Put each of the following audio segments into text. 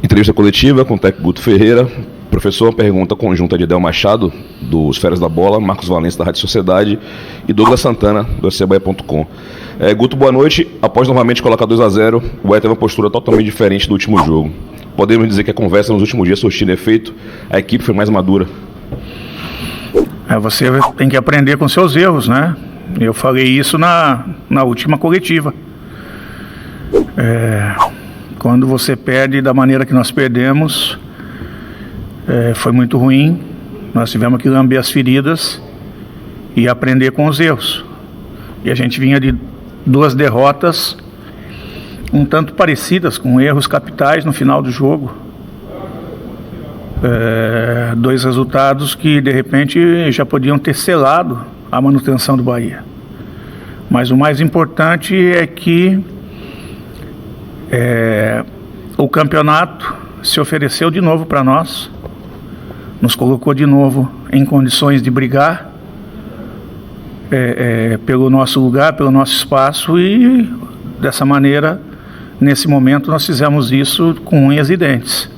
Entrevista coletiva com o técnico Guto Ferreira. Professor, pergunta conjunta de Edel Machado, dos Feras da Bola, Marcos Valença, da Rádio Sociedade, e Douglas Santana, do fcbahia.com. Guto, boa noite. Após novamente colocar 2-0, o Bahia teve uma postura totalmente diferente do último jogo. Podemos dizer que a conversa nos últimos dias surtiu efeito? A equipe foi mais madura? Você tem que aprender com seus erros, né? Eu falei isso na última coletiva. Quando você perde da maneira que nós perdemos, foi muito ruim. Nós tivemos que lamber as feridas e aprender com os erros. E a gente vinha de 2 derrotas um tanto parecidas, com erros capitais no final do jogo. 2 resultados que de repente já podiam ter selado a manutenção do Bahia. Mas o mais importante é que o campeonato se ofereceu de novo para nós, nos colocou de novo em condições de brigar pelo nosso lugar, pelo nosso espaço, e dessa maneira, nesse momento, nós fizemos isso com unhas e dentes.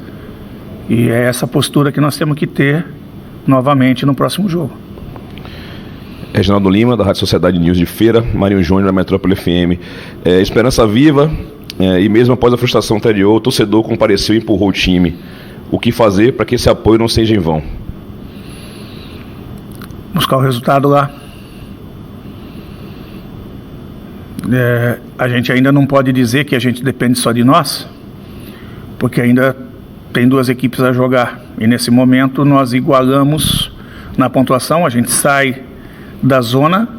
E é essa postura que nós temos que ter novamente no próximo jogo. Reginaldo Lima, da Rádio Sociedade News de Feira, Marinho Júnior, da Metrópole FM. Esperança viva, e mesmo após a frustração anterior, o torcedor compareceu e empurrou o time. O que fazer para que esse apoio não seja em vão? Buscar o resultado lá. A gente ainda não pode dizer que a gente depende só de nós, porque ainda tem 2 equipes a jogar. E nesse momento nós igualamos na pontuação, a gente sai da zona,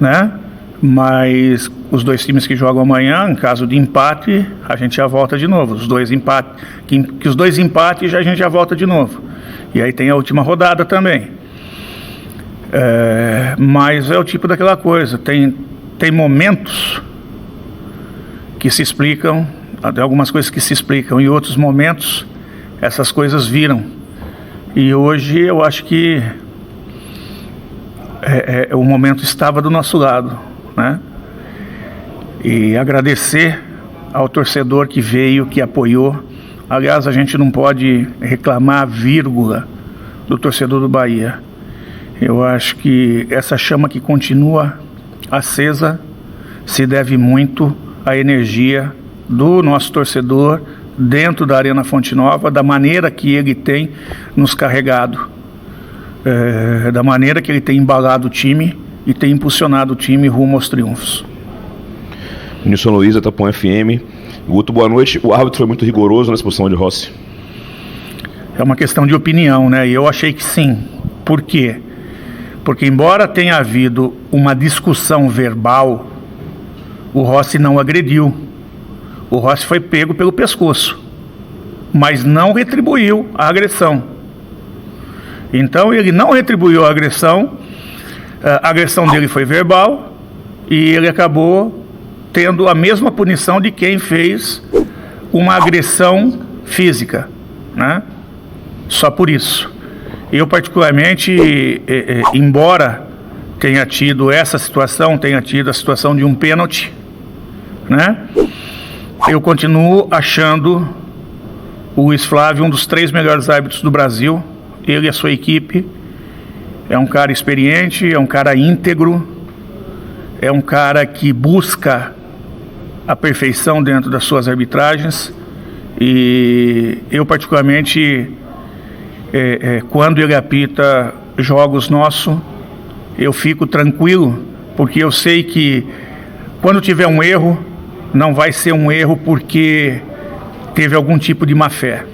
né? Mas os 2 times que jogam amanhã, em caso de empate, a gente já volta de novo. Os 2 empates, que os 2 empates a gente já volta de novo. E aí tem a última rodada também. Mas é o tipo daquela coisa, tem momentos que se explicam, até algumas coisas que se explicam, e outros momentos essas coisas viram. E hoje eu acho que o momento estava do nosso lado, né? E agradecer ao torcedor que veio, que apoiou. Aliás, a gente não pode reclamar vírgula do torcedor do Bahia. Eu acho que essa chama que continua acesa se deve muito à energia do nosso torcedor dentro da Arena Fonte Nova, da maneira que ele tem nos carregado, da maneira que ele tem embalado o time e tem impulsionado o time rumo aos triunfos. Nilson Luiz, Tapão FM. Guto, boa noite. O árbitro foi muito rigoroso na expulsão de Rossi? É uma questão de opinião, né? E eu achei que sim. Por quê? Porque embora tenha havido uma discussão verbal, o Rossi não agrediu. O Rossi foi pego pelo pescoço, mas não retribuiu a agressão. Então ele não retribuiu a agressão dele foi verbal, e ele acabou tendo a mesma punição de quem fez uma agressão física, né? Só por isso. Eu particularmente, embora tenha tido essa situação, tenha tido a situação de um pênalti, né? Eu continuo achando o Luiz Flávio um dos 3 melhores árbitros do Brasil. Ele e a sua equipe. É um cara experiente, é um cara íntegro, é um cara que busca a perfeição dentro das suas arbitragens. E eu particularmente, quando ele apita jogos nossos, eu fico tranquilo, porque eu sei que quando tiver um erro, não vai ser um erro porque teve algum tipo de má fé.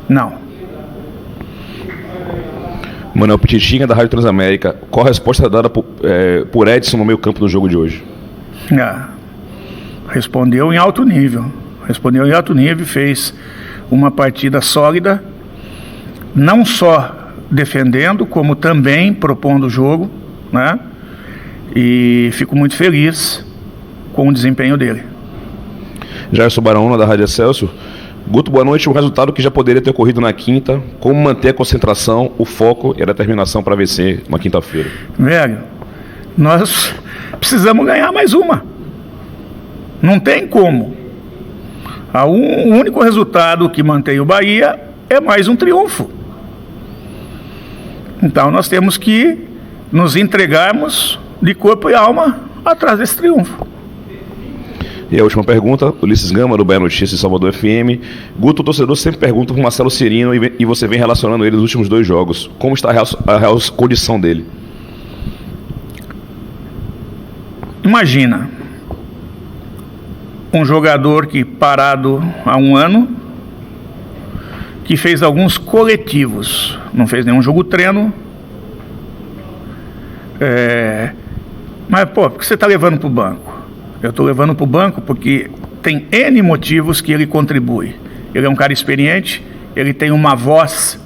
Não. Manuel Petitinha, da Rádio Transamérica. Qual a resposta dada por Edson no meio campo do jogo de hoje? Respondeu em alto nível. Fez uma partida sólida, não só defendendo, como também propondo o jogo, né? E fico muito feliz com o desempenho dele. Jairson Barão, da Rádio Excelsior. Guto, boa noite. Um resultado que já poderia ter ocorrido na quinta. Como manter a concentração, o foco e a determinação para vencer na quinta-feira? Velho, nós precisamos ganhar mais uma. Não tem como. O único resultado que mantém o Bahia é mais um triunfo. Então nós temos que nos entregarmos de corpo e alma atrás desse triunfo. E a última pergunta, Ulisses Gama, do Bahia Notícias, Salvador FM. Guto, o torcedor sempre pergunta por Marcelo Cirino e você vem relacionando ele nos últimos 2 jogos. Como está a real condição dele? Imagina um jogador que parado há 1 ano, que fez alguns coletivos, não fez nenhum jogo treino. Mas, por que você está levando para o banco? Eu estou levando para o banco porque tem N motivos que ele contribui. Ele é um cara experiente, ele tem uma voz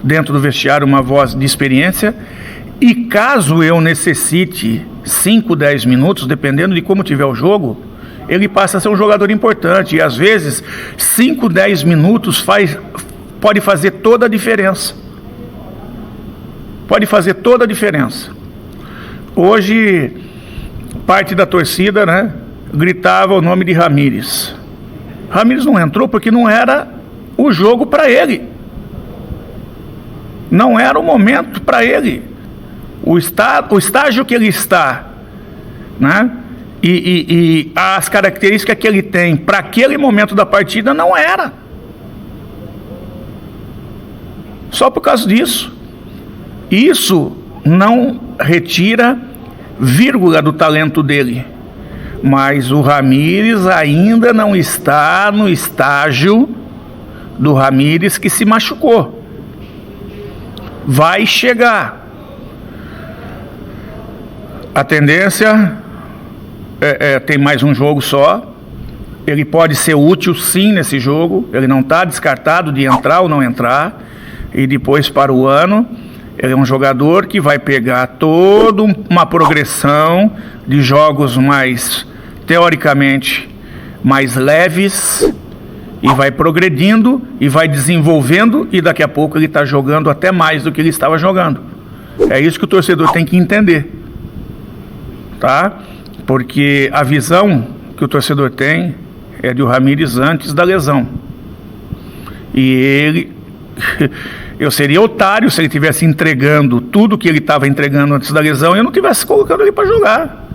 dentro do vestiário, uma voz de experiência, e caso eu necessite 5, 10 minutos, dependendo de como tiver o jogo, ele passa a ser um jogador importante, e às vezes 5, 10 minutos pode fazer toda a diferença. Pode fazer toda a diferença. Hoje, parte da torcida, né, gritava o nome de Ramires. Ramires não entrou porque não era o jogo para ele. Não era o momento para ele. O estágio que ele está, né, e as características que ele tem para aquele momento da partida não era. Só por causa disso. Isso não retira vírgula do talento dele. Mas o Ramires ainda não está no estágio do Ramires que se machucou. Vai chegar. A tendência tem mais um jogo só. Ele pode ser útil sim nesse jogo. Ele não está descartado de entrar ou não entrar. E depois para o ano, ele é um jogador que vai pegar toda uma progressão de jogos mais, teoricamente, mais leves, e vai progredindo e vai desenvolvendo, e daqui a pouco ele está jogando até mais do que ele estava jogando. É isso que o torcedor tem que entender, tá? Porque a visão que o torcedor tem é de o Ramires antes da lesão. E ele... Eu seria otário se ele estivesse entregando tudo que ele estava entregando antes da lesão e eu não estivesse colocando ele para jogar.